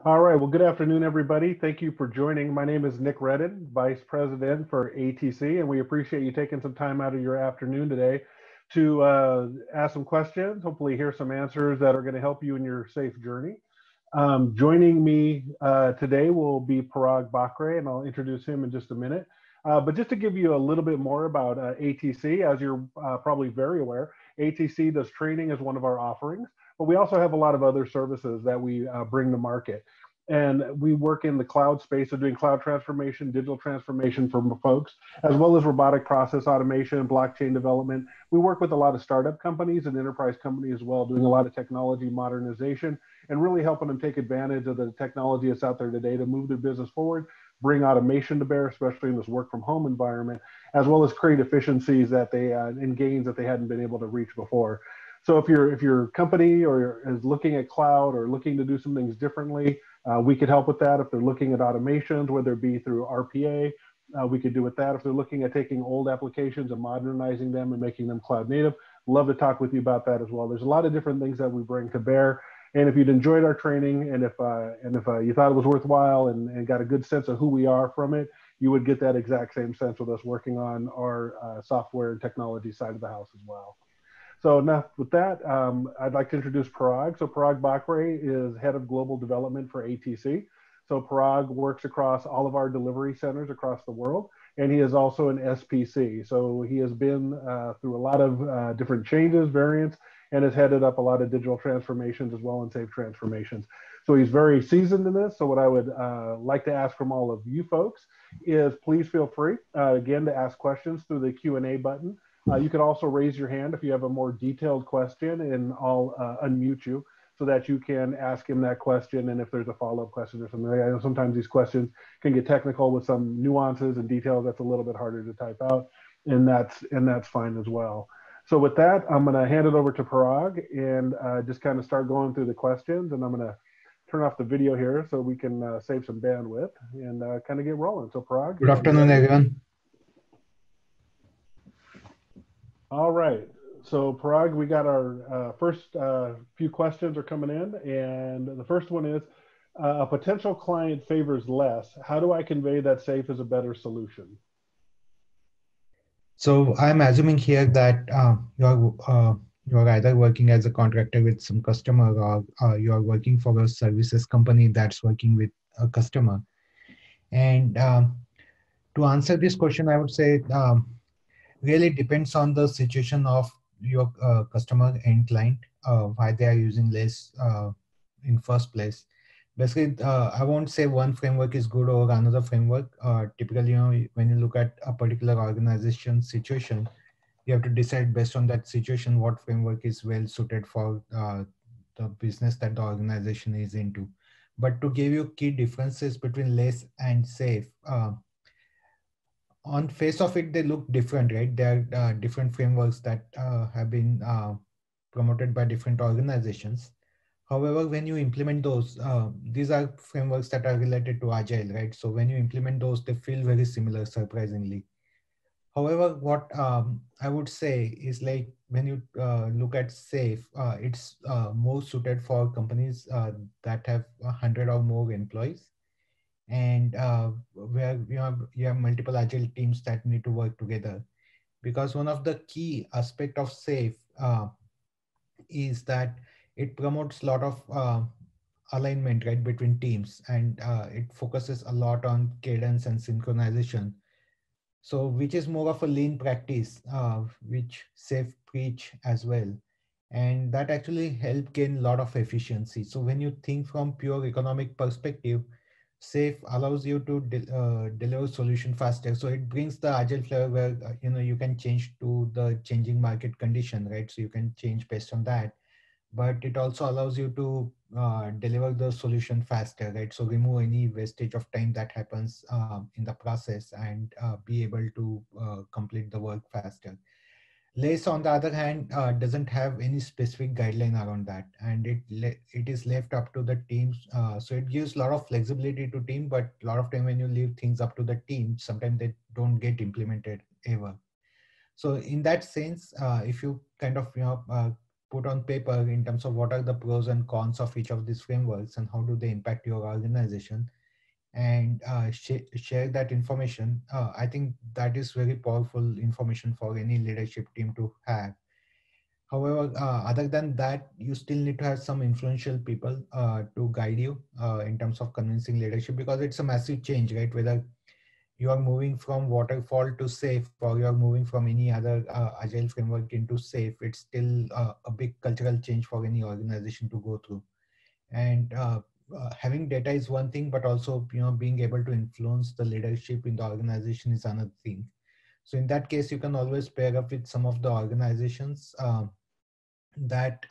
All right. Well, good afternoon, everybody. Thank you for joining. My name is Nick Redden, Vice President for ATC, and we appreciate you taking some time out of your afternoon today to ask some questions, hopefully hear some answers that are going to help you in your safe journey. Joining me today will be Parag Bakre, and I'll introduce him in just a minute. But just to give you a little bit more about ATC, as you're probably very aware, ATC does training as one of our offerings, but we also have a lot of other services that we bring to market. And we work in the cloud space of doing cloud transformation, digital transformation for folks, as well as robotic process automation, blockchain development. We work with a lot of startup companies and enterprise companies as well, doing a lot of technology modernization and really helping them take advantage of the technology that's out there today to move their business forward, bring automation to bear, especially in this work from home environment, as well as create efficiencies that they and gains that they hadn't been able to reach before. So if your company or is looking at cloud or looking to do some things differently, we could help with that. If they're looking at automations, whether it be through RPA, we could do with that. If they're looking at taking old applications and modernizing them and making them cloud native, love to talk with you about that as well. There's a lot of different things that we bring to bear. And if you'd enjoyed our training and if you thought it was worthwhile and got a good sense of who we are from it, you would get that exact same sense with us working on our software and technology side of the house as well. So now with that, I'd like to introduce Parag. So Parag Bakre is head of global development for ATC. So Parag works across all of our delivery centers across the world, and he is also an SPC. So he has been through a lot of different changes, variants, and has headed up a lot of digital transformations as well and safe transformations. So he's very seasoned in this. So what I would like to ask from all of you folks is please feel free, again, to ask questions through the Q&A button. You can also raise your hand if you have a more detailed question, and I'll unmute you so that you can ask him that question. And if there's a follow-up question or something, I know sometimes these questions can get technical with some nuances and details that's a little bit harder to type out, and that's fine as well. So with that, I'm going to hand it over to Parag and just kind of start going through the questions. And I'm going to turn off the video here so we can save some bandwidth and kind of get rolling. So Parag. Good afternoon, everyone. All right. So Parag, we got our first few questions are coming in. And the first one is, a potential client favors less. How do I convey that safe is a better solution? So I'm assuming here that you're either working as a contractor with some customer, or you're working for a services company that's working with a customer. And to answer this question, I would say really depends on the situation of your customer and client, why they are using less in first place. Basically, I won't say one framework is good or another framework. Typically, when you look at a particular organization situation, you have to decide based on that situation what framework is well suited for the business that the organization is into. But to give you key differences between less and safe, on face of it, they look different, right? There are different frameworks that have been promoted by different organizations. However, when you implement those, these are frameworks that are related to Agile, right? So when you implement those, they feel very similar, surprisingly. However, what I would say is like when you look at SAFe, it's more suited for companies that have 100 or more employees, and where you have multiple Agile teams that need to work together. Because one of the key aspect of SAFe is that it promotes a lot of alignment, right, between teams, and it focuses a lot on cadence and synchronization. So which is more of a lean practice, which SAFe preach as well. And that actually help gain a lot of efficiency. So when you think from pure economic perspective, SAFe allows you to deliver solution faster. So it brings the agile flavor where you can change to the changing market condition, right? So you can change based on that, but it also allows you to deliver the solution faster, right? So remove any wastage of time that happens in the process, and be able to complete the work faster. LACE, on the other hand, doesn't have any specific guideline around that, and it is left up to the teams. So it gives a lot of flexibility to team, but a lot of time when you leave things up to the team, sometimes they don't get implemented ever. So in that sense, if you kind of put on paper in terms of what are the pros and cons of each of these frameworks and how do they impact your organization, and share that information. I think that is very powerful information for any leadership team to have. However, other than that, you still need to have some influential people to guide you in terms of convincing leadership, because it's a massive change, right? Whether you are moving from waterfall to safe, or you are moving from any other agile framework into safe, it's still a big cultural change for any organization to go through. And having data is one thing, but also being able to influence the leadership in the organization is another thing. So in that case, you can always pair up with some of the organizations that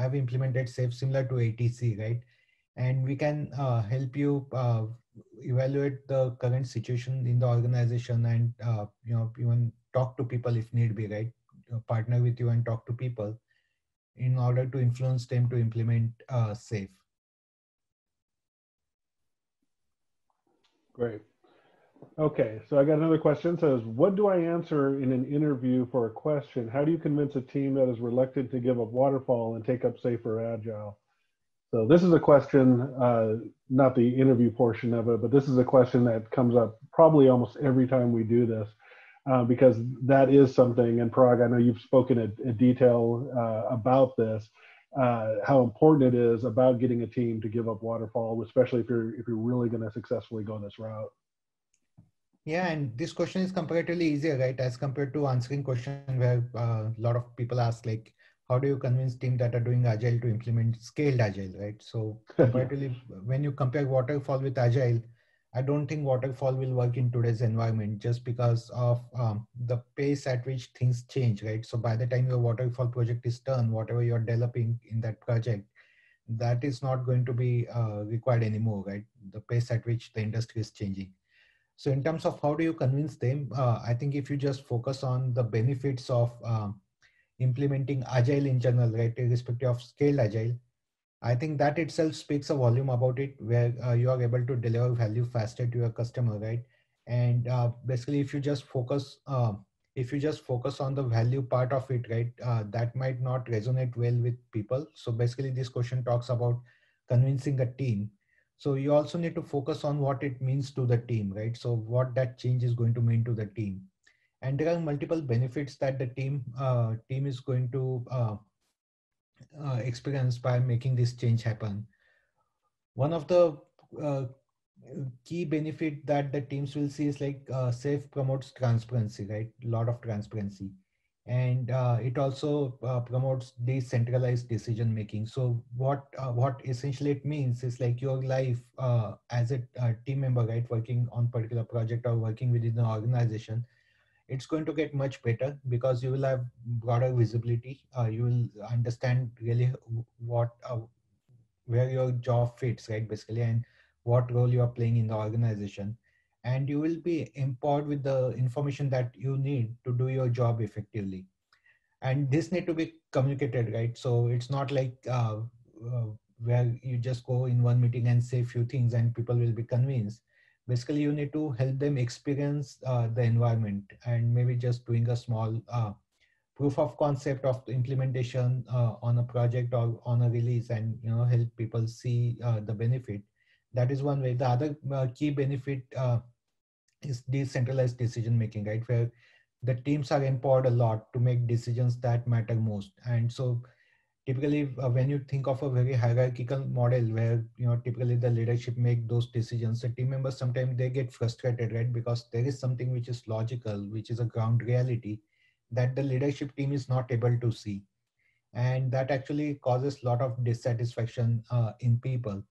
have implemented safe, similar to ATC, right? And we can help you evaluate the current situation in the organization, and even talk to people if need be, right? Partner with you and talk to people in order to influence them to implement safe. Great. Okay, so I got another question. It says, what do I answer in an interview for a question? How do you convince a team that is reluctant to give up waterfall and take up safer agile? So this is a question, not the interview portion of it, but this is a question that comes up probably almost every time we do this, because that is something, and Parag, I know you've spoken in detail about this, how important it is about getting a team to give up waterfall, especially if you're really going to successfully go this route. Yeah, and this question is comparatively easier, right, as compared to answering question where a lot of people ask, like, how do you convince teams that are doing agile to implement scaled agile, right? So comparatively, yeah. When you compare waterfall with agile, I don't think waterfall will work in today's environment, just because of the pace at which things change, right? So by the time your waterfall project is done, whatever you're developing in that project, that is not going to be required anymore, right? The pace at which the industry is changing. So in terms of how do you convince them, I think if you just focus on the benefits of implementing agile in general, right, irrespective of scaled agile, I think that itself speaks a volume about it, where you are able to deliver value faster to your customer, right? And basically, if you just focus on the value part of it, right, that might not resonate well with people. So basically, this question talks about convincing a team. So you also need to focus on what it means to the team, right? So what that change is going to mean to the team, and there are multiple benefits that the team is going to experience by making this change happen. One of the uh, key benefit that the teams will see is like safe promotes transparency, right? A lot of transparency, and it also promotes decentralized decision making. So what essentially it means is like your life as a team member, right, working on particular project or working within an organization, it's going to get much better because you will have broader visibility. You will understand really what where your job fits, right, basically, and what role you are playing in the organization, and you will be empowered with the information that you need to do your job effectively. And this need to be communicated, right? So it's not like uh, where you just go in one meeting and say a few things and people will be convinced. Basically, you need to help them experience the environment, and maybe just doing a small proof of concept of the implementation on a project or on a release, and help people see the benefit. That is one way. The other key benefit is decentralized decision making, right, where the teams are empowered a lot to make decisions that matter most. And so typically when you think of a very hierarchical model where typically the leadership make those decisions, the team members sometimes they get frustrated, right, because there is something which is logical, which is a ground reality that the leadership team is not able to see, and that actually causes a lot of dissatisfaction in people.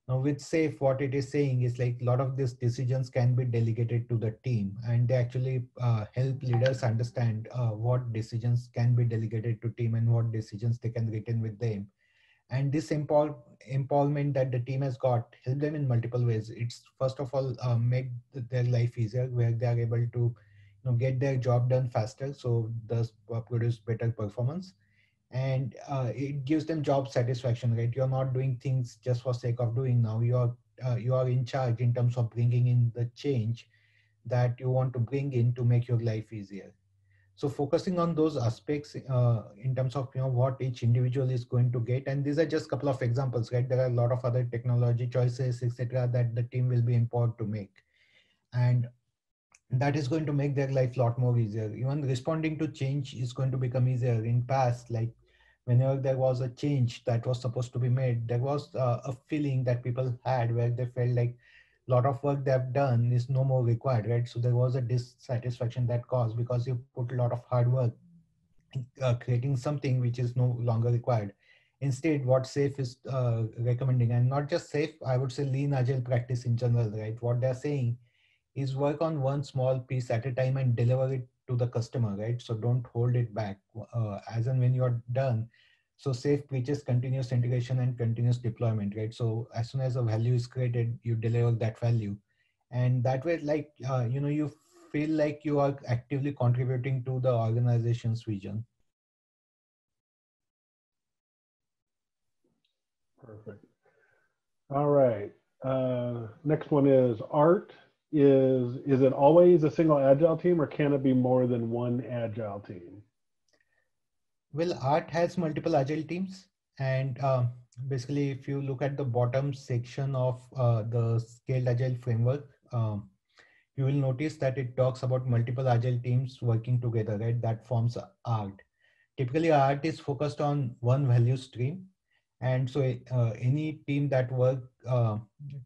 Now with SAFe, what it is saying is like a lot of these decisions can be delegated to the team, and they actually help leaders understand what decisions can be delegated to team and what decisions they can retain with them. And this empowerment that the team has got help them in multiple ways. It's first of all make their life easier, where they are able to get their job done faster, so thus produce better performance. And it gives them job satisfaction, right? You're not doing things just for sake of doing. Now you are in charge in terms of bringing in the change that you want to bring in to make your life easier. So focusing on those aspects in terms of what each individual is going to get, and these are just a couple of examples, right? There are a lot of other technology choices, etc., that the team will be empowered to make, and that is going to make their life a lot more easier. Even responding to change is going to become easier. In past, like whenever there was a change that was supposed to be made, there was a feeling that people had where they felt like a lot of work they've done is no more required, right? So there was a dissatisfaction that caused because you put a lot of hard work creating something which is no longer required. Instead, what SAFe is recommending, and not just SAFe, I would say lean agile practice in general, right? What they're saying is work on one small piece at a time and deliver it to the customer, right? So don't hold it back as and when you're done. So SAFe preaches continuous integration and continuous deployment, right? So as soon as a value is created, you deliver that value. And that way, like, you feel like you are actively contributing to the organization's vision. Perfect. All right. Next one is art. Is it always a single agile team, or can it be more than one agile team? Well, art has multiple agile teams, and basically, if you look at the bottom section of the scaled agile framework, you will notice that it talks about multiple agile teams working together, right? That forms art. Typically, art is focused on one value stream, and so any team that work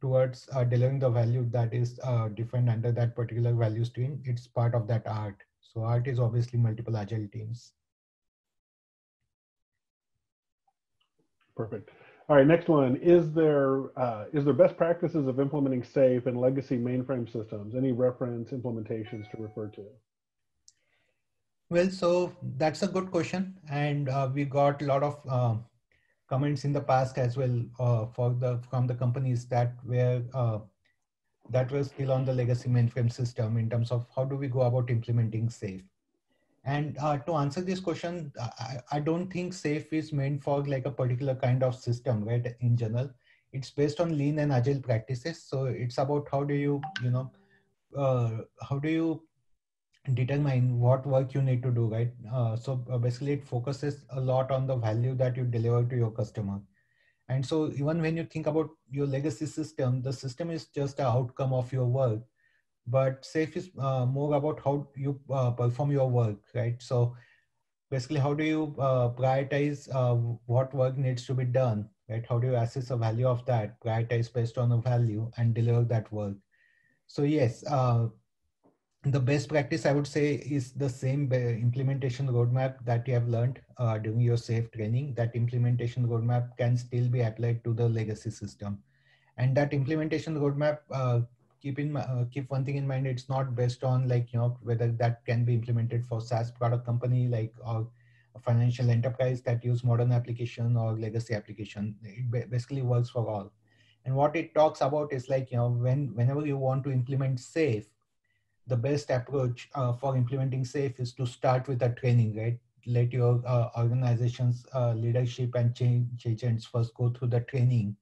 towards delivering the value that is defined under that particular value stream, it's part of that art. So art is obviously multiple agile teams. Perfect. All right, next one. Is there best practices of implementing SAFe in legacy mainframe systems? Any reference implementations to refer to? Well, so that's a good question, and we got a lot of comments in the past as well from the companies that were still on the legacy mainframe system in terms of how do we go about implementing SAFe. And to answer this question, I don't think SAFe is meant for like a particular kind of system, right? In general, it's based on lean and agile practices. So it's about how do you, how do you determine what work you need to do, right? So basically it focuses a lot on the value that you deliver to your customer. And so even when you think about your legacy system, the system is just an outcome of your work, but SAFe is more about how you perform your work, right? So basically, how do you prioritize what work needs to be done, right? How do you assess the value of that, prioritize based on a value and deliver that work? So yes, the best practice I would say is the same implementation roadmap that you have learned during your SAFe training. That implementation roadmap can still be applied to the legacy system. And that implementation roadmap, keep one thing in mind, it's not based on like, whether that can be implemented for SaaS product company like or a financial enterprise that use modern application or legacy application. It basically works for all. And what it talks about is like, whenever you want to implement SAFe, the best approach for implementing SAFe is to start with a training, right? Let your organization's leadership and change agents first go through the training,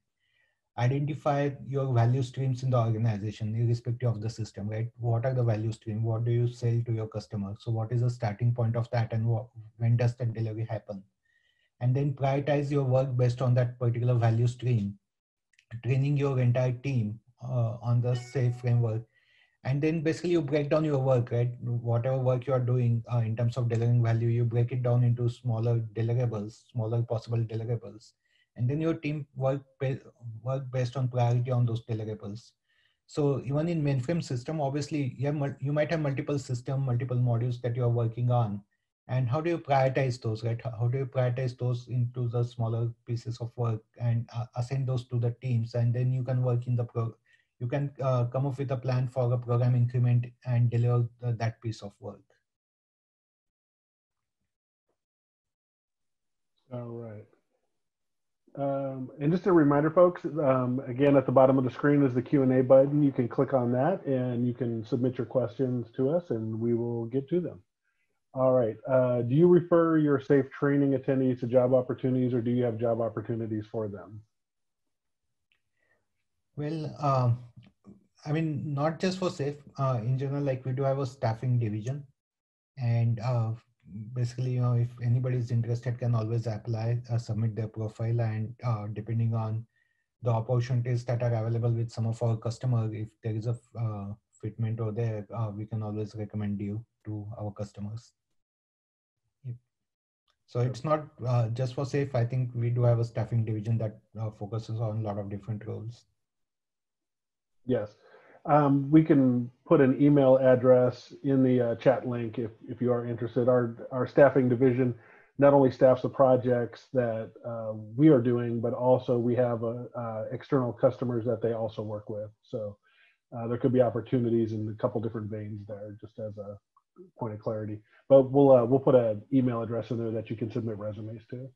identify your value streams in the organization, irrespective of the system, right? What are the value stream? What do you sell to your customer? So what is the starting point of that, and when does the delivery happen? And then prioritize your work based on that particular value stream, training your entire team on the SAFe framework. And then basically you break down your work, right? Whatever work you are doing in terms of delivering value, you break it down into smaller deliverables, smaller possible deliverables. And then your team work based on priority on those deliverables. So even in mainframe system, obviously you might have multiple system, multiple modules that you are working on. And how do you prioritize those, right? How do you prioritize those into the smaller pieces of work and assign those to the teams? And then you can work in the you can come up with a plan for a program increment and deliver that piece of work. All right. And just a reminder, folks, again, at the bottom of the screen is the Q&A button. You can click on that and you can submit your questions to us and we will get to them. All right. Do you refer your SAFe training attendees to job opportunities, or do you have job opportunities for them? Well, I mean, not just for SAFe, in general, like we do have a staffing division. And basically, if anybody is interested, can always apply, submit their profile, and depending on the opportunities that are available with some of our customers, if there is a fitment over there, we can always recommend you to our customers. Yep. So it's not just for SAFe. I think we do have a staffing division that focuses on a lot of different roles. Yes. We can put an email address in the chat link if you are interested. Our staffing division not only staffs the projects that we are doing, but also we have external customers that they also work with. So there could be opportunities in a couple different veins there, just as a point of clarity. But we'll put an email address in there that you can submit resumes to.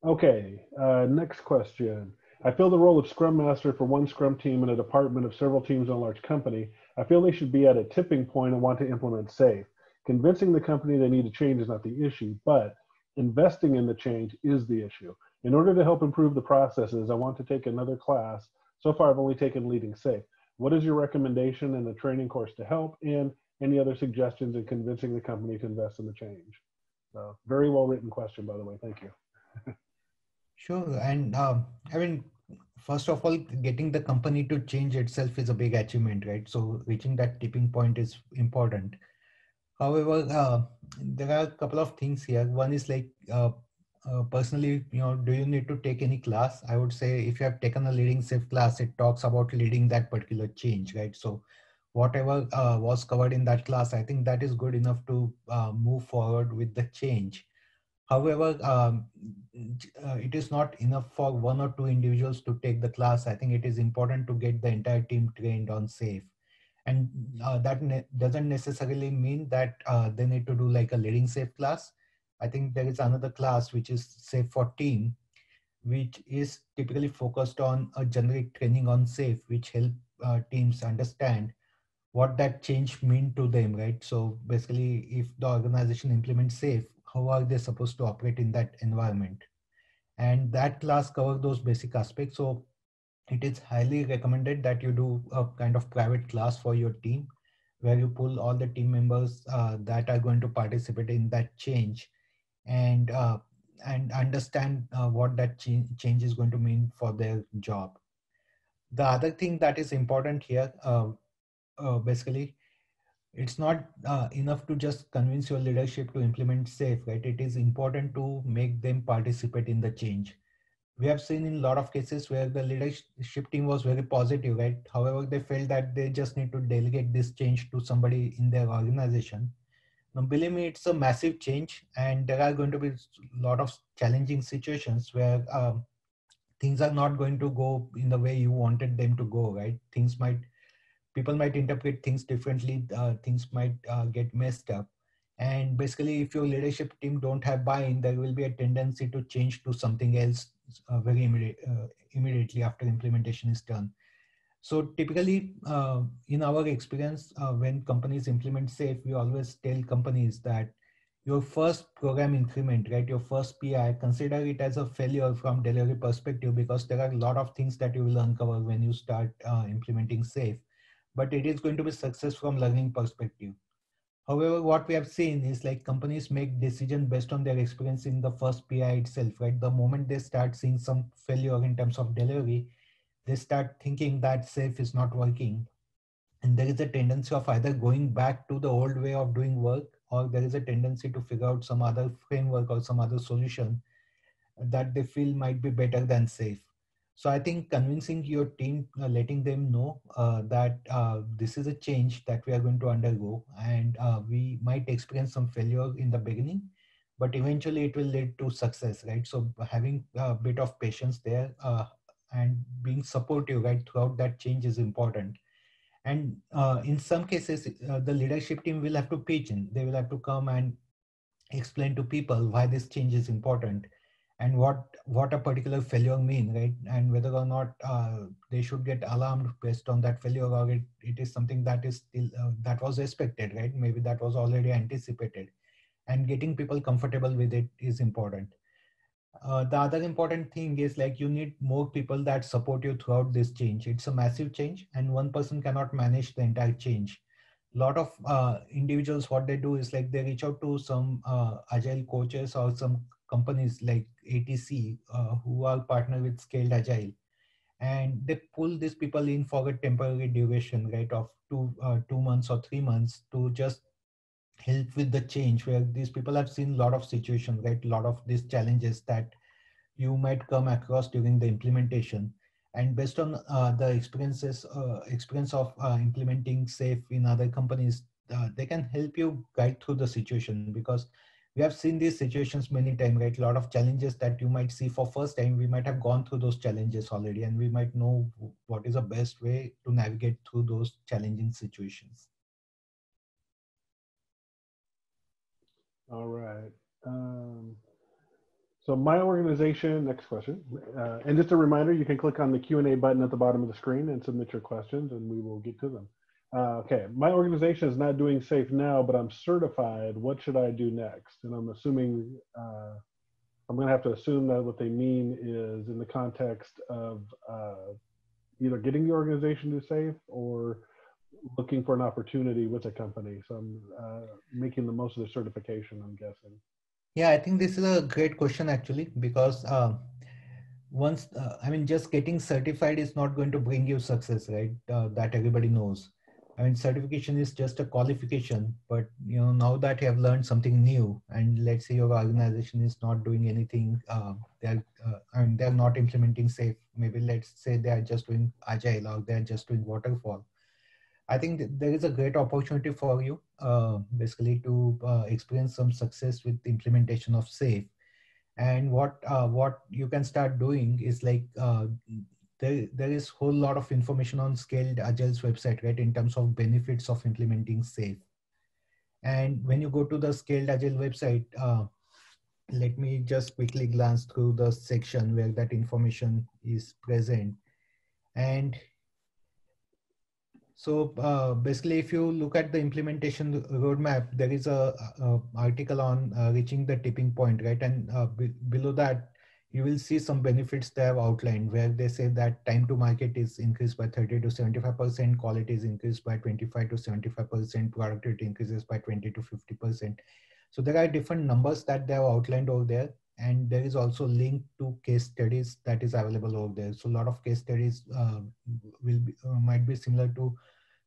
Okay, next question. I fill the role of Scrum Master for one Scrum team in a department of several teams in a large company. I feel they should be at a tipping point and want to implement SAFe. Convincing the company they need to change is not the issue, but investing in the change is the issue. In order to help improve the processes, I want to take another class. So far, I've only taken Leading SAFe. What is your recommendation in the training course to help, and any other suggestions in convincing the company to invest in the change? So, very well written question, by the way. Thank you. Sure. And I mean, first of all, getting the company to change itself is a big achievement, right? So reaching that tipping point is important. However, there are a couple of things here. One is like, personally, do you need to take any class? I would say if you have taken a Leading SAFe class, it talks about leading that particular change, right? So whatever was covered in that class, I think that is good enough to move forward with the change. However, it is not enough for one or two individuals to take the class. I think it is important to get the entire team trained on SAFe. And that doesn't necessarily mean that they need to do like a Leading SAFe class. I think there is another class which is SAFe for Team, which is typically focused on a generic training on SAFe, which help teams understand what that change mean to them, right? So basically, if the organization implements SAFe, how are they supposed to operate in that environment? And that class covers those basic aspects. So it is highly recommended that you do a kind of private class for your team, where you pull all the team members that are going to participate in that change, and understand what that change is going to mean for their job. The other thing that is important here, basically, it's not enough to just convince your leadership to implement SAFe, right? It is important to make them participate in the change. We have seen in a lot of cases where the leadership team was very positive, right? However, they felt that they just need to delegate this change to somebody in their organization. Now, believe me, it's a massive change, and there are going to be a lot of challenging situations where things are not going to go in the way you wanted them to go, right? People might interpret things differently, things might get messed up. And basically, if your leadership team don't have buy-in, there will be a tendency to change to something else very immediately after implementation is done. So typically, in our experience, when companies implement SAFe, we always tell companies that your first program increment, right, your first PI, consider it as a failure from delivery perspective, because there are a lot of things that you will uncover when you start implementing SAFe, but it is going to be success from learning perspective. However, what we have seen is like companies make decisions based on their experience in the first PI itself, right? The moment they start seeing some failure in terms of delivery, they start thinking that SAFe is not working. And there is a tendency of either going back to the old way of doing work, or there is a tendency to figure out some other framework or some other solution that they feel might be better than SAFe. So I think convincing your team, letting them know that this is a change that we are going to undergo, and we might experience some failure in the beginning, but eventually it will lead to success, right? So having a bit of patience there and being supportive right throughout that change is important. And in some cases, the leadership team will have to pitch in. They will have to come and explain to people why this change is important, and what a particular failure mean, right? And whether or not they should get alarmed based on that failure, or it is something that is still that was expected, right? Maybe that was already anticipated, and getting people comfortable with it is important. The other important thing is like you need more people that support you throughout this change. It's a massive change, and one person cannot manage the entire change. lot of individuals, what they do is like they reach out to some agile coaches or some companies like ATC who are partnered with Scaled Agile, and they pull these people in for a temporary duration, right, of 2 months or 3 months to just help with the change, where these people have seen a lot of situations, right, a lot of these challenges that you might come across during the implementation. And based on the experience of implementing SAFe in other companies, they can help you guide through the situation, because we have seen these situations many times, right? A lot of challenges that you might see for first time, we might have gone through those challenges already, and we might know what is the best way to navigate through those challenging situations. All right. So my organization, next question. And just a reminder, you can click on the Q&A button at the bottom of the screen and submit your questions and we will get to them. Okay, my organization is not doing SAFe now, but I'm certified. What should I do next? And I'm assuming, I'm gonna have to assume that what they mean is in the context of either getting the organization to SAFe or looking for an opportunity with a company. So I'm making the most of the certification, I'm guessing. Yeah, I think this is a great question actually, because just getting certified is not going to bring you success, right? That everybody knows. I mean, certification is just a qualification, but now that you have learned something new, and let's say your organization is not doing anything, they're not implementing SAFe. Maybe let's say they are just doing agile or they're just doing waterfall. I think there is a great opportunity for you, basically to experience some success with the implementation of SAFe. And what you can start doing is like there is whole lot of information on Scaled Agile's website, right, in terms of benefits of implementing SAFe. And when you go to the Scaled Agile website, let me just quickly glance through the section where that information is present. And so basically, if you look at the implementation roadmap, there is a article on reaching the tipping point, right? And below that, you will see some benefits they have outlined, where they say that time to market is increased by 30 to 75%, quality is increased by 25 to 75%, productivity increases by 20 to 50%. So there are different numbers that they have outlined over there. And there is also link to case studies that is available over there. So a lot of case studies might be similar to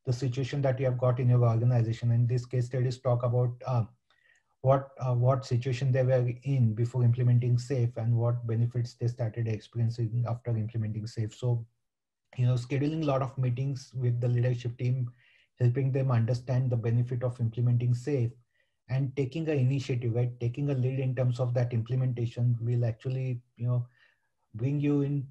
the situation that you have got in your organization. And these case studies talk about what situation they were in before implementing SAFe and what benefits they started experiencing after implementing SAFe. So, scheduling a lot of meetings with the leadership team, helping them understand the benefit of implementing SAFe, and taking an initiative, right? Taking a lead in terms of that implementation will actually, bring you in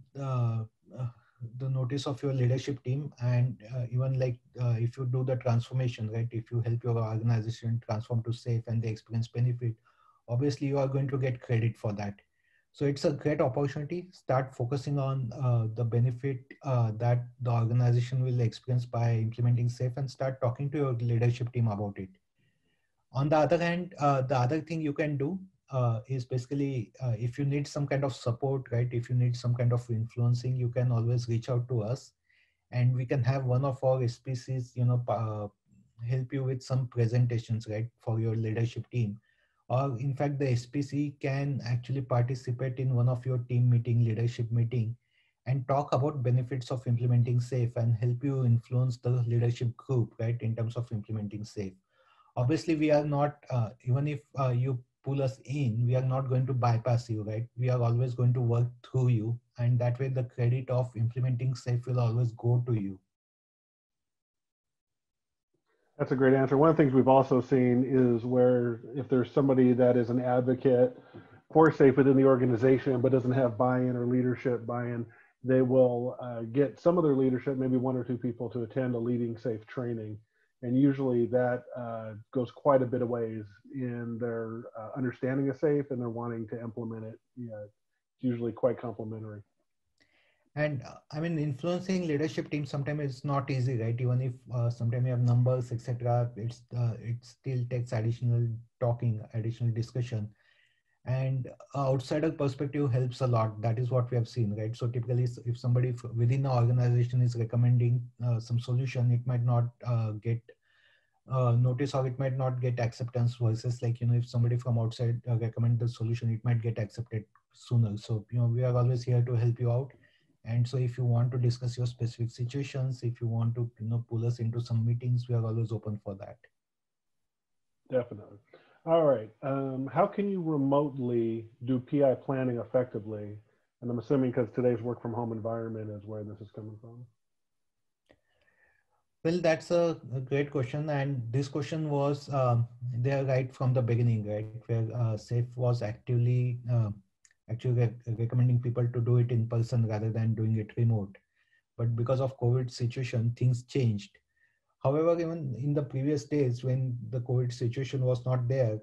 the notice of your leadership team. And even like if you do the transformation, right? If you help your organization transform to SAFe and they experience benefit, obviously you are going to get credit for that. So it's a great opportunity. Start focusing on the benefit that the organization will experience by implementing SAFe, and start talking to your leadership team about it. On the other hand, the other thing you can do is basically if you need some kind of support, right? If you need some kind of influencing, you can always reach out to us, and we can have one of our SPCs, help you with some presentations, right, for your leadership team. Or in fact, the SPC can actually participate in one of your team meeting, leadership meeting, and talk about benefits of implementing SAFe and help you influence the leadership group, right, in terms of implementing SAFe. Obviously, we are not, even if you pull us in, we are not going to bypass you, right? We are always going to work through you. And that way the credit of implementing SAFe will always go to you. That's a great answer. One of the things we've also seen is where if there's somebody that is an advocate for SAFe within the organization, but doesn't have buy-in or leadership buy-in, they will get some of their leadership, maybe one or two people, to attend a leading SAFe training. And usually that goes quite a bit of ways in their understanding of SAFe and they're wanting to implement it. Yeah, it's usually quite complimentary. And I mean, influencing leadership teams sometimes is not easy, right? Even if sometimes you have numbers, etc., it still takes additional talking, additional discussion. And outsider perspective helps a lot. That is what we have seen, right? So typically, if somebody within the organization is recommending some solution, it might not get notice or it might not get acceptance versus like, if somebody from outside recommend the solution, it might get accepted sooner. So, we are always here to help you out. And so if you want to discuss your specific situations, if you want to, pull us into some meetings, we are always open for that. Definitely. All right. How can you remotely do PI planning effectively? And I'm assuming because today's work from home environment is where this is coming from. Well, that's a great question. And this question was there right from the beginning, right? Where SAFE was actually recommending people to do it in person rather than doing it remote. But because of COVID situation, things changed. However, even in the previous days when the COVID situation was not there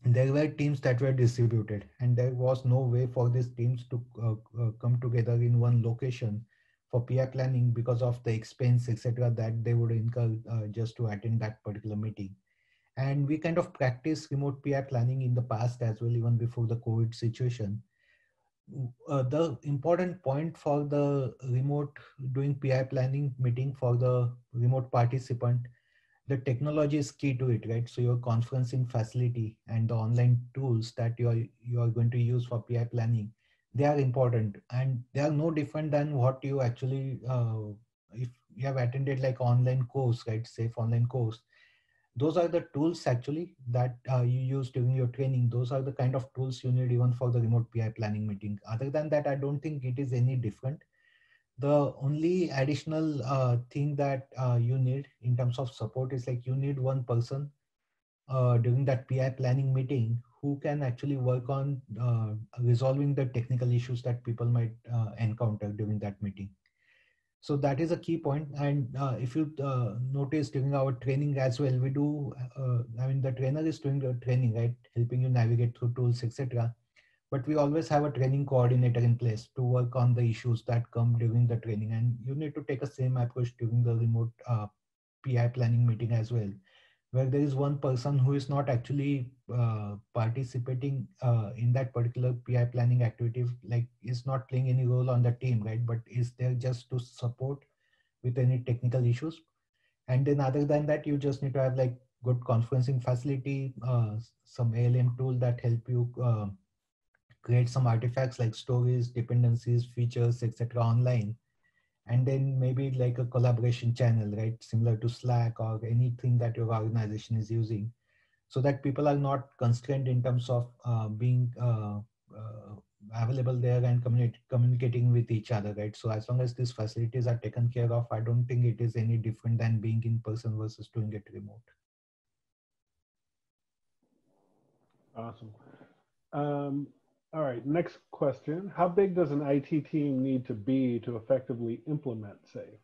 were teams that were distributed, and there was no way for these teams to come together in one location for PI planning because of the expense, etc., that they would incur just to attend that particular meeting. And we kind of practiced remote PI planning in the past as well, even before the COVID situation. The important point for the remote doing PI planning meeting for the remote participant, the technology is key to it, right? So your conferencing facility and the online tools that you are going to use for PI planning, they are important, and they are no different than what you actually if you have attended like online course, right? Safe online course. Those are the tools actually that you use during your training. Those are the kind of tools you need even for the remote PI planning meeting. Other than that, I don't think it is any different. The only additional thing that you need in terms of support is like you need one person during that PI planning meeting who can actually work on resolving the technical issues that people might encounter during that meeting. So that is a key point. And if you notice during our training as well, we do, the trainer is doing the training, right? Helping you navigate through tools, etc. But we always have a training coordinator in place to work on the issues that come during the training. And you need to take a same approach during the remote PI planning meeting as well, where there is one person who is not actually participating in that particular PI planning activity, like is not playing any role on the team, right? But is there just to support with any technical issues. And then other than that, you just need to have like good conferencing facility, some ALM tool that help you create some artifacts like stories, dependencies, features, etc. online. And then maybe like a collaboration channel, right? Similar to Slack or anything that your organization is using, so that people are not constrained in terms of being available there and communicating with each other, right? So as long as these facilities are taken care of, I don't think it is any different than being in person versus doing it remote. Awesome. All right, next question. How big does an IT team need to be to effectively implement SAFE?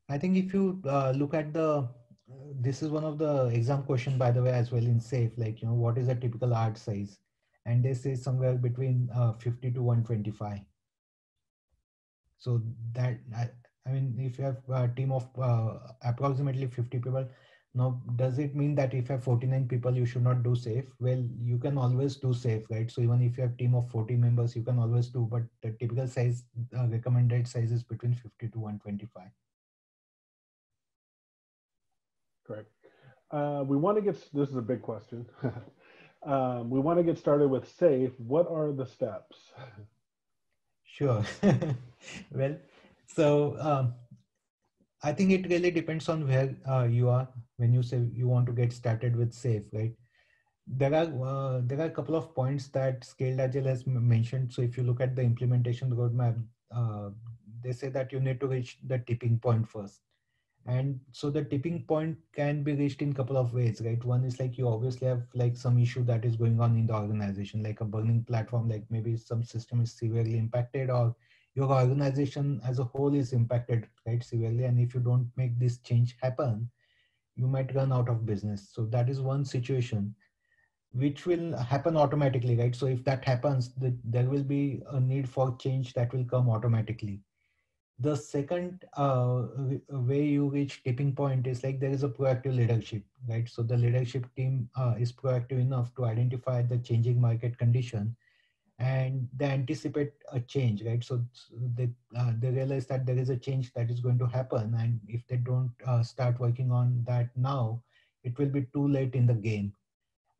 I think if you look at this is one of the exam question, by the way, as well in SAFE, like, what is a typical art size? And they say somewhere between 50 to 125. So that, I mean, if you have a team of approximately 50 people, now, does it mean that if you have 49 people, you should not do SAFE? Well, you can always do SAFE, right? So even if you have a team of 40 members, you can always do, but the typical size, recommended size is between 50 to 125. Correct. We want to get, this is a big question. We want to get started with SAFE. What are the steps? Sure. Well, so I think it really depends on where you are when you say you want to get started with SAFE, right? There are a couple of points that Scaled Agile has mentioned. So if you look at the implementation roadmap, they say that you need to reach the tipping point first. And so the tipping point can be reached in a couple of ways, right? One is like you obviously have like some issue that is going on in the organization, like a burning platform, like maybe some system is severely impacted or your organization as a whole is impacted, right, severely. And if you don't make this change happen, you might run out of business. So that is one situation which will happen automatically, right? So if that happens, there will be a need for change that will come automatically. The second way you reach tipping point is like there is a proactive leadership, right? So the leadership team is proactive enough to identify the changing market condition and they anticipate a change, right? So they realize that there is a change that is going to happen, and if they don't start working on that now, it will be too late in the game.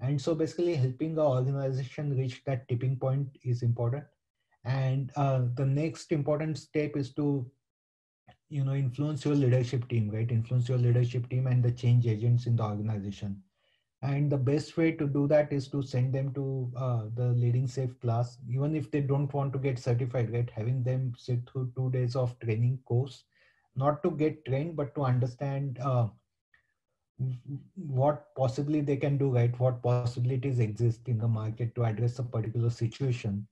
And so basically helping the organization reach that tipping point is important. And the next important step is to influence your leadership team, right? Influence your leadership team and the change agents in the organization. And the best way to do that is to send them to the Leading Safe class, even if they don't want to get certified, right? Having them sit through 2 days of training course, not to get trained, but to understand what possibly they can do, right? What possibilities exist in the market to address a particular situation.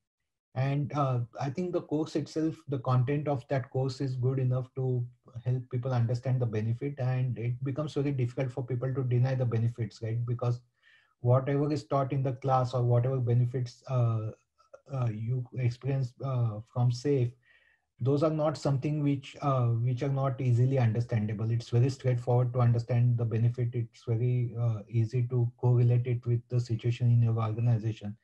And I think the course itself, the content of that course is good enough to help people understand the benefit, and it becomes very difficult for people to deny the benefits, right? Because whatever is taught in the class, or whatever benefits you experience from SAFE, those are not something which are not easily understandable. It's very straightforward to understand the benefit. It's very easy to correlate it with the situation in your organization.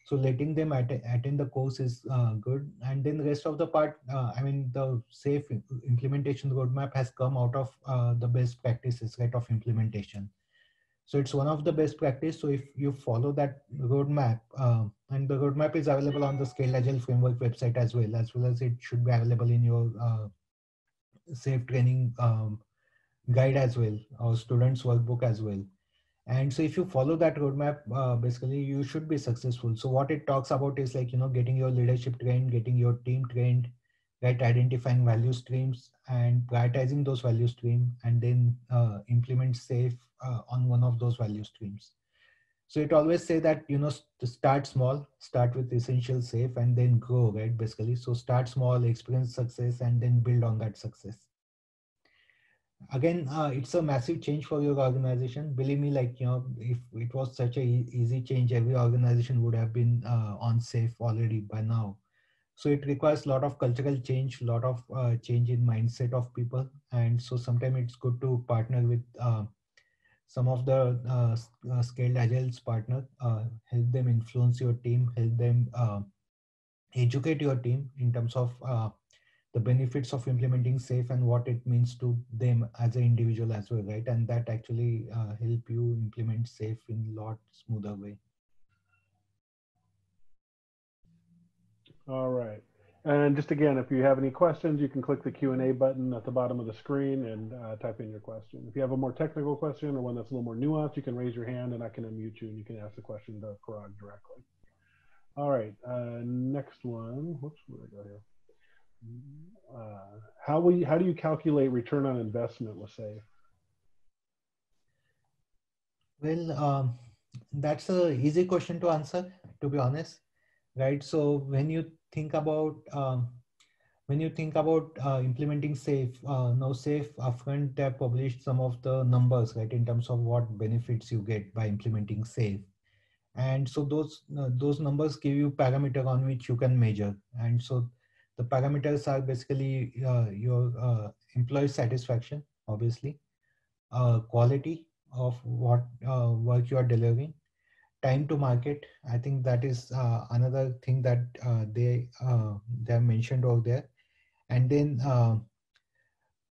So letting them attend the course is good. And then the rest of the part, I mean, the safe implementation roadmap has come out of the best practices, right, of implementation. So it's one of the best practice. So if you follow that roadmap, and the roadmap is available on the Scaled Agile Framework website, as well as it should be available in your safe training guide as well, or students workbook as well. And so if you follow that roadmap, basically you should be successful. So what it talks about is like, getting your leadership trained, getting your team trained, right? Identifying value streams and prioritizing those value streams, and then implement SAFE on one of those value streams. So it always say that, to start small, start with essential SAFE, and then grow, right? Basically, so start small, experience success, and then build on that success. Again, it's a massive change for your organization. Believe me, like, if it was such a easy change, every organization would have been on SAFE already by now. So it requires a lot of cultural change, a lot of change in mindset of people. And so sometimes it's good to partner with some of the scaled agile's partner, help them influence your team, help them educate your team in terms of the benefits of implementing SAFE and what it means to them as an individual as well, right? And that actually help you implement SAFE in a lot smoother way. All right. And just again, if you have any questions, you can click the Q&A button at the bottom of the screen and type in your question. If you have a more technical question or one that's a little more nuanced, you can raise your hand and I can unmute you and you can ask the question to Parag directly. All right, next one. Whoops, where did I go here? How do you calculate return on investment with SAFE? Well, that's a easy question to answer, to be honest, right? So when you think about implementing SAFE, now SAFE upfront they have published some of the numbers, right, in terms of what benefits you get by implementing SAFE. And so those numbers give you parameter on which you can measure. And so the parameters are basically your employee satisfaction, obviously, quality of what work you are delivering, time to market. I think that is another thing that they have mentioned over there. And then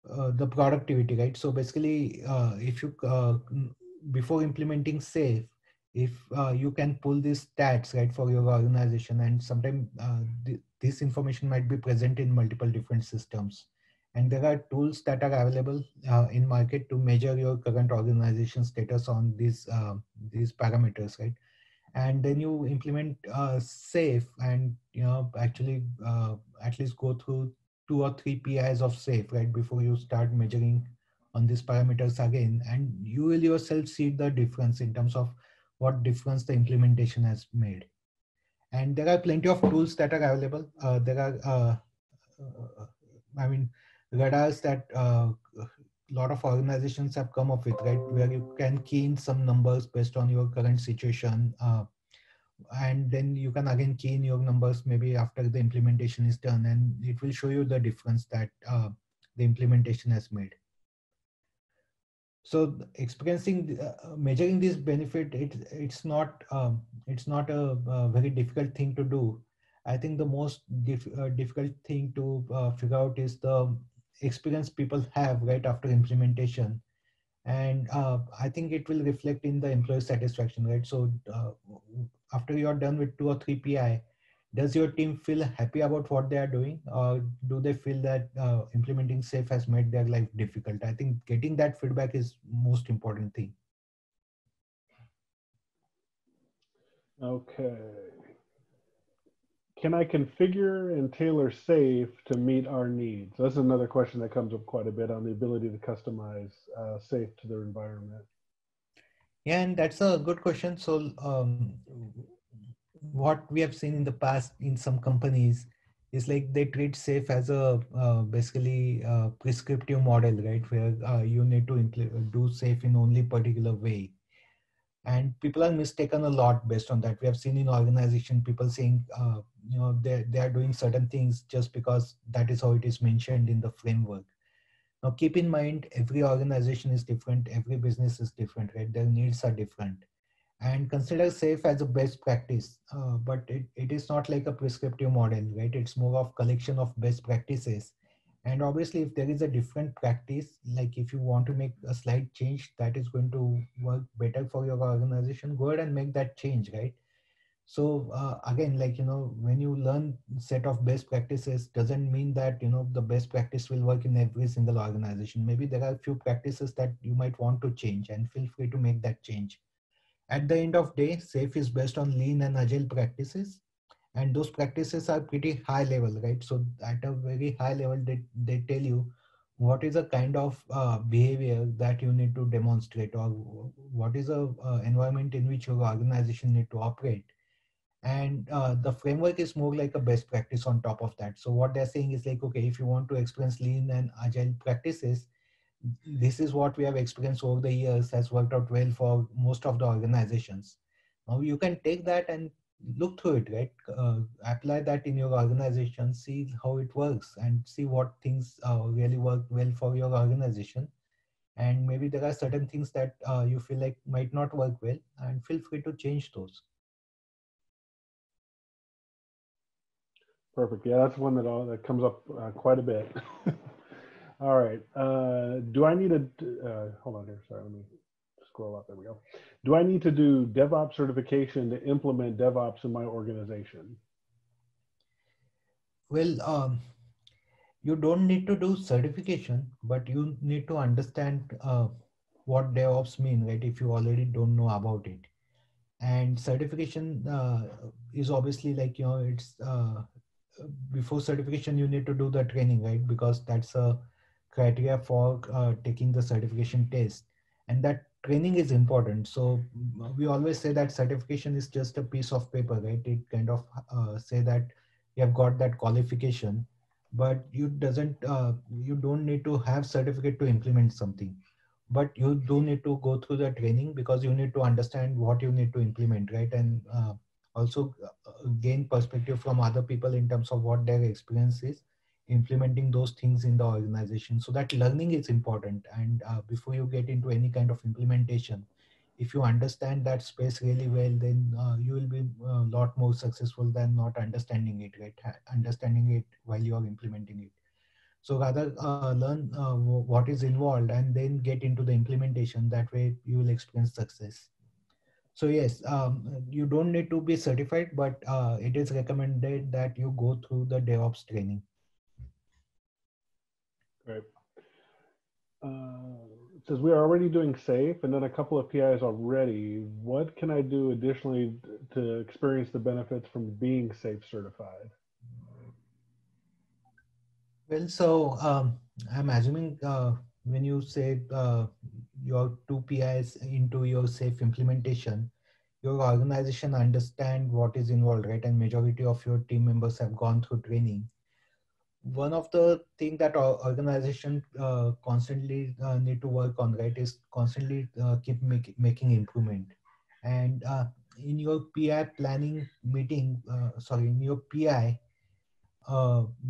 the productivity, right? So basically, if you before implementing SAFE, if you can pull these stats, right, for your organization, and sometimes this information might be present in multiple different systems, and there are tools that are available in market to measure your current organization status on these parameters, right? And then you implement SAFE, and actually at least go through 2 or 3 PIs of SAFE, right, before you start measuring on these parameters again, and you will yourself see the difference in terms of what difference the implementation has made. And there are plenty of tools that are available. There are I mean, radars that a lot of organizations have come up with, right, where you can key in some numbers based on your current situation, and then you can again key in your numbers maybe after the implementation is done, and it will show you the difference that the implementation has made. So experiencing measuring this benefit, it's not a very difficult thing to do. I think the most difficult thing to figure out is the experience people have right after implementation. And I think it will reflect in the employee satisfaction, right? So after you're done with 2 or 3 PI, does your team feel happy about what they are doing, or do they feel that implementing SAFe has made their life difficult? I think getting that feedback is most important thing. Okay. Can I configure and tailor SAFe to meet our needs? That's another question that comes up quite a bit on the ability to customize SAFe to their environment. Yeah, and that's a good question. So what we have seen in the past in some companies is like they treat SAFe as a basically prescriptive model, right? Where you need to do SAFe in only particular way. And people are mistaken a lot based on that. We have seen in organization people saying, they are doing certain things just because that is how it is mentioned in the framework. Now, keep in mind, every organization is different, every business is different, right? Their needs are different. And consider SAFe as a best practice, but it is not like a prescriptive model, right? It's more of collection of best practices. And obviously, if there is a different practice, like if you want to make a slight change that is going to work better for your organization, go ahead and make that change, right? So again, like, when you learn set of best practices, doesn't mean that, the best practice will work in every single organization. Maybe there are a few practices that you might want to change, and feel free to make that change. At the end of day, SAFe is based on lean and agile practices, and those practices are pretty high level, right? So at a very high level, they tell you what is a kind of behavior that you need to demonstrate, or what is a environment in which your organization need to operate. And the framework is more like a best practice on top of that. So what they're saying is like, okay, if you want to experience lean and agile practices, this is what we have experienced over the years has worked out well for most of the organizations. Now you can take that and look through it, right? Apply that in your organization, see how it works, and see what things really work well for your organization. And maybe there are certain things that you feel like might not work well, and feel free to change those. Perfect. Yeah, that's one that comes up quite a bit. All right. Do I need hold on here. Sorry, let me scroll up. There we go. Do I need to do DevOps certification to implement DevOps in my organization? Well, you don't need to do certification, but you need to understand what DevOps mean, right? If you already don't know about it. And certification is obviously like, it's before certification, you need to do the training, right? Because that's a criteria for taking the certification test. And that training is important. So we always say that certification is just a piece of paper, right? It kind of say that you have got that qualification, but you don't need to have certificate to implement something. But you do need to go through the training, because you need to understand what you need to implement, right? And also gain perspective from other people in terms of what their experience is implementing those things in the organization. So that learning is important. And before you get into any kind of implementation, if you understand that space really well, then you will be a lot more successful than not understanding it, right? Understanding it while you are implementing it. So rather learn what is involved and then get into the implementation. That way you will experience success. So yes, you don't need to be certified, but it is recommended that you go through the DevOps training. Great. It says we are already doing SAFe and then a couple of PIs already. What can I do additionally to experience the benefits from being SAFe certified? Well, so I'm assuming when you say your 2 PIs into your SAFe implementation, your organization understand what is involved, right? And majority of your team members have gone through training. One of the thing that our organization constantly need to work on, right, is constantly keep making improvement. And in your PI planning meeting, in your PI,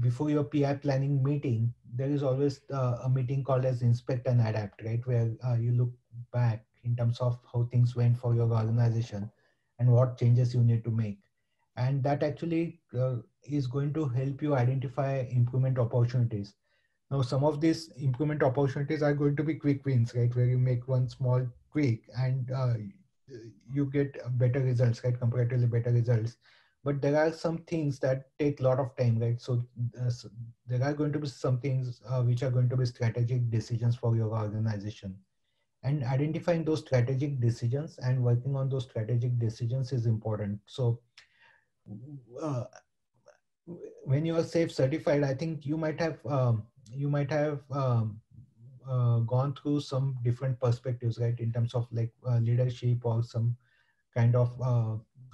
before your PI planning meeting, there is always a meeting called as inspect and adapt, right? Where you look back in terms of how things went for your organization and what changes you need to make. And that actually is going to help you identify improvement opportunities. Now, some of these improvement opportunities are going to be quick wins, right? Where you make one small tweak and you get better results, right? Comparatively better results. But there are some things that take a lot of time, right? So there are going to be some things which are going to be strategic decisions for your organization. And identifying those strategic decisions and working on those strategic decisions is important. So uh, when you are safe certified, I think you might have gone through some different perspectives, right, in terms of like leadership or some kind of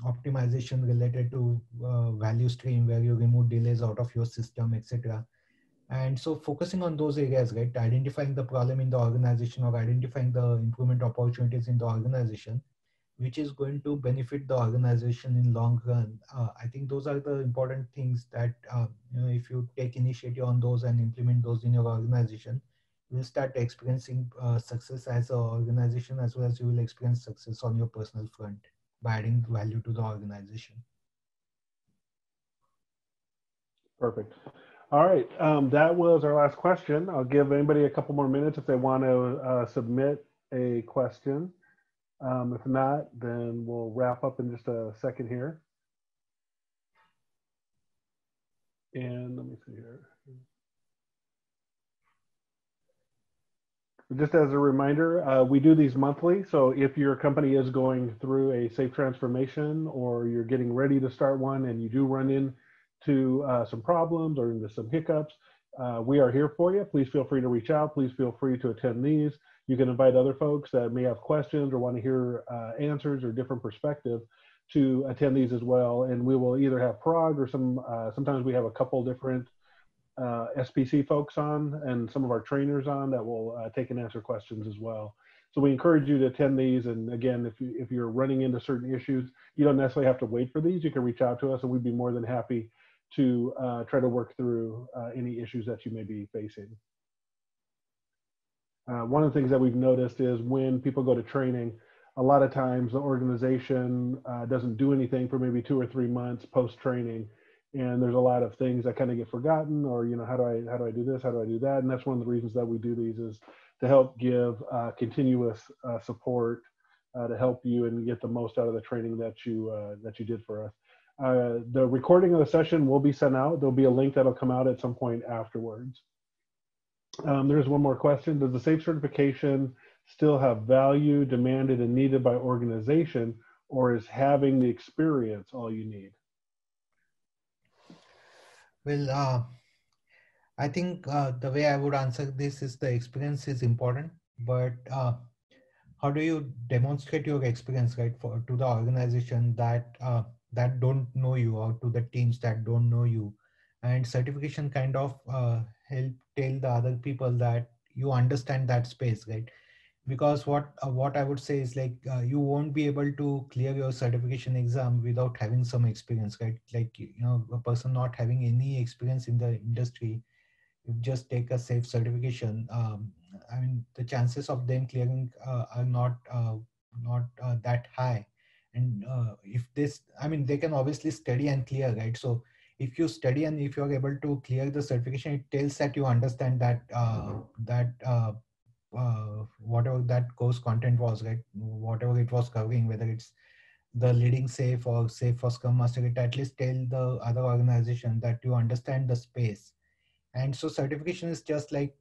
optimization related to value stream where you remove delays out of your system, etc. And so focusing on those areas, right, identifying the problem in the organization or identifying the improvement opportunities in the organization, which is going to benefit the organization in long run. I think those are the important things that if you take initiative on those and implement those in your organization, you will start experiencing success as an organization, as well as you will experience success on your personal front by adding value to the organization. Perfect. All right, that was our last question. I'll give anybody a couple more minutes if they want to submit a question. If not, then we'll wrap up in just a second here. And let me see here. Just as a reminder, we do these monthly. So if your company is going through a safe transformation or you're getting ready to start one and you do run into some problems or into some hiccups, we are here for you. Please feel free to reach out. Please feel free to attend these. You can invite other folks that may have questions or want to hear answers or different perspective to attend these as well. And we will either have Parag or sometimes we have a couple different SPC folks on and some of our trainers on that will take and answer questions as well. So we encourage you to attend these. And again, if you're running into certain issues, you don't necessarily have to wait for these. You can reach out to us and we'd be more than happy to try to work through any issues that you may be facing. One of the things that we've noticed is when people go to training, a lot of times the organization doesn't do anything for maybe 2 or 3 months post-training. And there's a lot of things that kind of get forgotten, or how do I do this, how do I do that? And that's one of the reasons that we do these, is to help give continuous support to help you and get the most out of the training that you did for us. The recording of the session will be sent out. There'll be a link that'll come out at some point afterwards. There's one more question. Does the SAFE certification still have value demanded and needed by organization, or is having the experience all you need? Well, I think the way I would answer this is the experience is important, but how do you demonstrate your experience, right, to the organization that that don't know you, or to the teams that don't know you? And certification kind of help tell the other people that you understand that space, right? Because what I would say is like you won't be able to clear your certification exam without having some experience, right? Like a person not having any experience in the industry, you just take a safe certification. I mean, the chances of them clearing are not that high. And if this, I mean, they can obviously study and clear, right? So if you study and if you're able to clear the certification, it tells that you understand that whatever that course content was, right? Whatever it was covering, whether it's the leading safe or safe for Scrum Master, it at least tell the other organization that you understand the space. And so certification is just like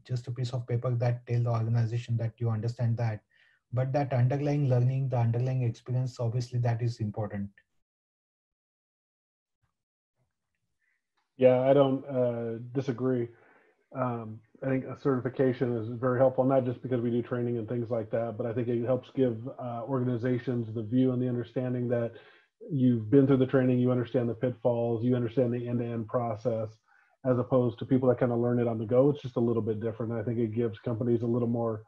just a piece of paper that tell the organization that you understand that, but that underlying learning, the underlying experience, obviously that is important. Yeah, I don't disagree. I think a certification is very helpful, not just because we do training and things like that, but I think it helps give organizations the view and the understanding that you've been through the training, you understand the pitfalls, you understand the end-to-end process, as opposed to people that kind of learn it on the go. It's just a little bit different. I think it gives companies a little more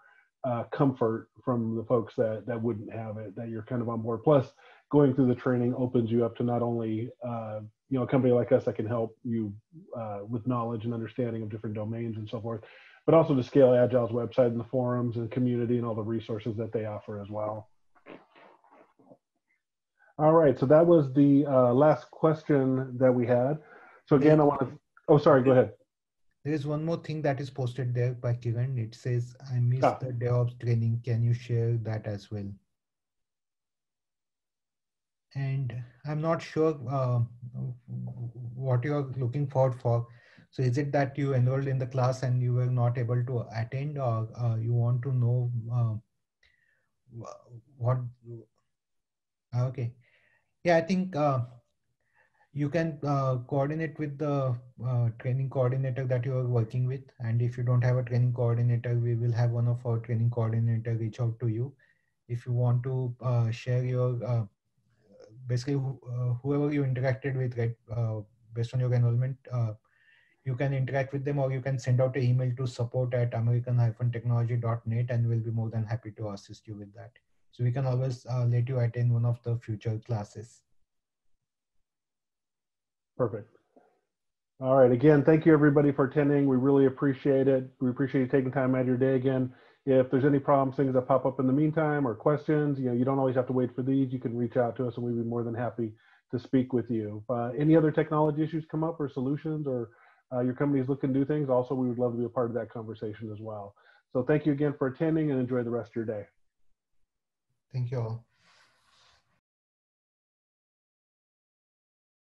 comfort from the folks that wouldn't have it, that you're kind of on board. Plus, going through the training opens you up to not only a company like us that can help you with knowledge and understanding of different domains and so forth, but also to scale Agile's website and the forums and community and all the resources that they offer as well. All right, so that was the last question that we had. So again, I want to, oh, sorry, go ahead. There is one more thing that is posted there by Kiran. It says, I missed Ah, the DevOps training. Can you share that as well? And I'm not sure what you're looking forward for. So is it that you enrolled in the class and you were not able to attend, or you want to know what? Okay. Yeah, I think you can coordinate with the training coordinator that you are working with. And if you don't have a training coordinator, we will have one of our training coordinator reach out to you. If you want to share your basically whoever you interacted with, right, based on your enrollment, you can interact with them, or you can send out an email to support@american-technology.net, and we'll be more than happy to assist you with that. So we can always let you attend one of the future classes. perfect. All right, again, thank you everybody for attending. We really appreciate it. We appreciate you taking time out of your day again. If there's any problems, things that pop up in the meantime, or questions, you don't always have to wait for these. You can reach out to us and we'd be more than happy to speak with you. Any other technology issues come up, or solutions, or your company's looking to do things, also, we would love to be a part of that conversation as well. So thank you again for attending, and enjoy the rest of your day. Thank you all.